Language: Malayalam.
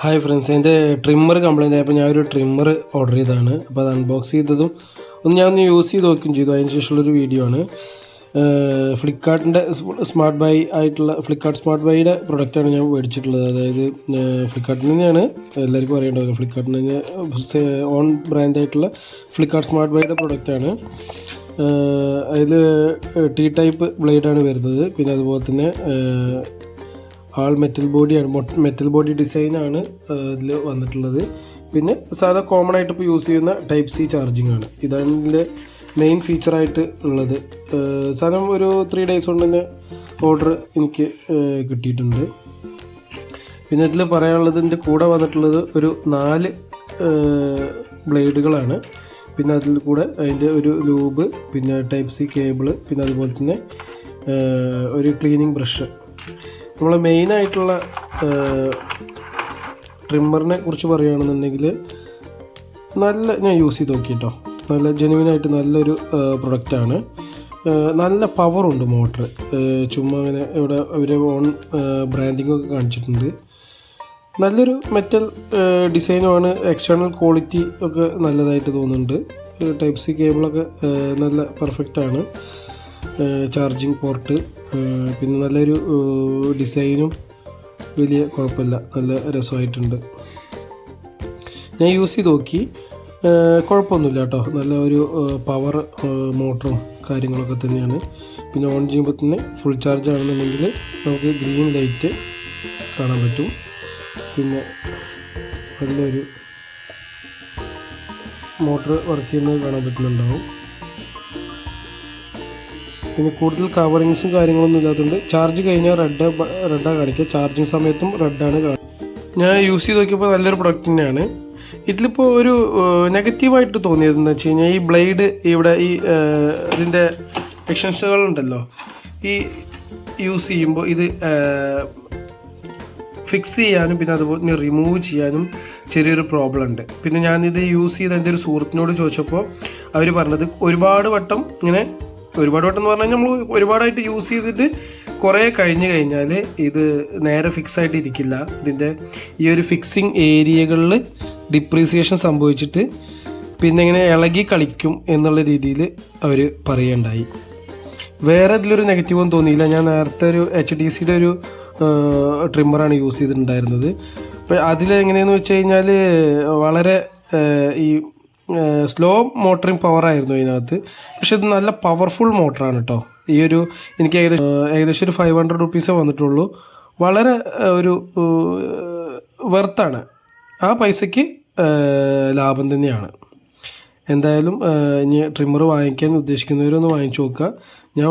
ഹായ് ഫ്രണ്ട്സ്, എൻ്റെ ട്രിമ്മർ കംപ്ലൈൻ്റ് ആയപ്പോൾ ഞാനൊരു ട്രിമ്മർ ഓർഡർ ചെയ്തതാണ്. അപ്പോൾ അത് അൺബോക്സ് ചെയ്തതും ഞാനൊന്ന് യൂസ് ചെയ്ത് നോക്കുകയും ചെയ്തു. അതിന് ശേഷമുള്ളൊരു വീഡിയോ ആണ്. ഫ്ലിപ്കാർട്ടിൻ്റെ സ്മാർട്ട് ബൈ ആയിട്ടുള്ള ഫ്ലിപ്കാർട്ട് സ്മാർട്ട് ബൈയുടെ പ്രൊഡക്റ്റാണ് ഞാൻ മേടിച്ചിട്ടുള്ളത്. അതായത് ഫ്ലിപ്കാർട്ടിൽ തന്നെയാണ്, എല്ലാവർക്കും അറിയേണ്ടത്. ഫ്ലിപ്കാർട്ടിൽ തന്നെ ഓൺ ബ്രാൻഡായിട്ടുള്ള ഫ്ലിപ്കാർട്ട് സ്മാർട്ട് ബൈയുടെ പ്രൊഡക്റ്റാണ്. അതിൽ ടി ടൈപ്പ് ബ്ലേഡാണ് വരുന്നത്. പിന്നെ അതുപോലെ തന്നെ ആൾ മെറ്റൽ ബോഡിയാണ്, മെറ്റൽ ബോഡി ഡിസൈനാണ് ഇതിൽ വന്നിട്ടുള്ളത്. പിന്നെ സാധാ കോമൺ ആയിട്ട് ഇപ്പോൾ യൂസ് ചെയ്യുന്ന ടൈപ്പ് സി ചാർജിങ് ആണ്. ഇതാണ് ഇതിൻ്റെ മെയിൻ ഫീച്ചറായിട്ട് ഉള്ളത്. സാധനം ഒരു 3 days കൊണ്ട് തന്നെ ഓർഡർ എനിക്ക് കിട്ടിയിട്ടുണ്ട്. പിന്നെ ഇതിൽ പറയാനുള്ളത്, ഇതിൻ്റെ കൂടെ വന്നിട്ടുള്ളത് ഒരു 4 ബ്ലേഡുകളാണ്. പിന്നെ അതിൽ കൂടെ അതിൻ്റെ ഒരു ലൂബ്, പിന്നെ ടൈപ്പ് സി കേബിള്, പിന്നെ അതുപോലെ തന്നെ ഒരു ക്ലീനിങ് ബ്രഷ്. നമ്മൾ മെയിനായിട്ടുള്ള ട്രിമ്മറിനെ കുറിച്ച് പറയുകയാണെന്നുണ്ടെങ്കിൽ ഞാൻ യൂസ് ചെയ്ത് നോക്കി കേട്ടോ. നല്ല ജെനുവിനായിട്ട് നല്ലൊരു പ്രൊഡക്റ്റാണ്. നല്ല പവറുണ്ട് മോട്ടർ. ചുമ്മാ അങ്ങനെ ഇവിടെ അവർ ഓൺ ബ്രാൻഡിങ്ങൊക്കെ കാണിച്ചിട്ടുണ്ട്. നല്ലൊരു മെറ്റൽ ഡിസൈനുമാണ്. എക്സ്റ്റേണൽ ക്വാളിറ്റി ഒക്കെ നല്ലതായിട്ട് തോന്നുന്നുണ്ട്. ടൈപ്പ് സി കേബിളൊക്കെ നല്ല പെർഫെക്റ്റാണ്. ചാർജിങ് പോർട്ട്, പിന്നെ നല്ലൊരു ഡിസൈനും വലിയ കുഴപ്പമില്ല, നല്ല രസമായിട്ടുണ്ട്. ഞാൻ യൂസ് ചെയ്ത് നോക്കി, കുഴപ്പമൊന്നുമില്ല കേട്ടോ. നല്ല ഒരു പവർ മോട്ടറും കാര്യങ്ങളൊക്കെ തന്നെയാണ്. പിന്നെ ഓൺ ചെയ്യുമ്പോൾ തന്നെ ഫുൾ ചാർജ് ആണെന്നുണ്ടെങ്കിൽ നമുക്ക് ഗ്രീൻ ലൈറ്റ് കാണാൻ പറ്റും. പിന്നെ നല്ലൊരു മോട്ടർ വർക്ക് ചെയ്യുന്നത് കാണാൻ പറ്റുന്നുണ്ടാവും. പിന്നെ കൂടുതൽ കവറിങ്സും കാര്യങ്ങളൊന്നും ഇല്ലാത്തതുകൊണ്ട് ചാർജ് കഴിഞ്ഞാൽ റെഡാണ് കാണിക്കുക, ചാർജിങ് സമയത്തും റെഡാണ് ഞാൻ യൂസ് ചെയ്ത് നോക്കിയപ്പോൾ നല്ലൊരു പ്രൊഡക്റ്റ് തന്നെയാണ്. ഇതിലിപ്പോൾ ഒരു നെഗറ്റീവായിട്ട് തോന്നിയതെന്ന് വെച്ച് കഴിഞ്ഞാൽ, ഈ ബ്ലേഡ് ഇവിടെ ഈ ഇതിൻ്റെ എക്സ്റ്റൻഷനുകളുണ്ടല്ലോ, ഈ യൂസ് ചെയ്യുമ്പോൾ ഇത് ഫിക്സ് ചെയ്യാനും പിന്നെ അതുപോലെ റിമൂവ് ചെയ്യാനും ചെറിയൊരു പ്രോബ്ലം ഉണ്ട്. പിന്നെ ഞാനിത് യൂസ് ചെയ്ത് എൻ്റെ ഒരു സുഹൃത്തിനോട് ചോദിച്ചപ്പോൾ അവർ പറഞ്ഞത്, ഒരുപാട് വട്ടം എന്ന് പറഞ്ഞാൽ നമ്മൾ ഒരുപാടായിട്ട് യൂസ് ചെയ്തിട്ട് കുറേ കഴിഞ്ഞാൽ ഇത് നേരെ ഫിക്സ് ആയിട്ട് ഇരിക്കില്ല. ഇതിൻ്റെ ഈ ഒരു ഫിക്സിങ് ഏരിയകളിൽ ഡിപ്രീസിയേഷൻ സംഭവിച്ചിട്ട് പിന്നെ ഇങ്ങനെ ഇളകി കളിക്കും എന്നുള്ള രീതിയിൽ അവർ പറയുകയുണ്ടായി. വേറെ ഇതിലൊരു നെഗറ്റീവൊന്നും തോന്നിയില്ല. ഞാൻ നേരത്തെ ഒരു HTCയുടെ ഒരു ട്രിമ്മറാണ് യൂസ് ചെയ്തിട്ടുണ്ടായിരുന്നത്. അപ്പോൾ അതിലെങ്ങനെയെന്ന് വെച്ച് കഴിഞ്ഞാൽ വളരെ ഈ സ്ലോ മോട്ടറിങ് പവറായിരുന്നു അതിനകത്ത്. പക്ഷെ ഇത് നല്ല പവർഫുൾ മോട്ടറാണ് കേട്ടോ. ഈ ഒരു എനിക്ക് ഏകദേശം ഒരു 500 rupees വന്നിട്ടുള്ളൂ. വളരെ ഒരു വെർത്താണ്. ആ പൈസയ്ക്ക് ലാഭം തന്നെയാണ്. എന്തായാലും ഇനി ട്രിമ്മർ വാങ്ങിക്കാൻ ഉദ്ദേശിക്കുന്നവരൊന്ന് വാങ്ങിച്ചു നോക്കുക. ഞാൻ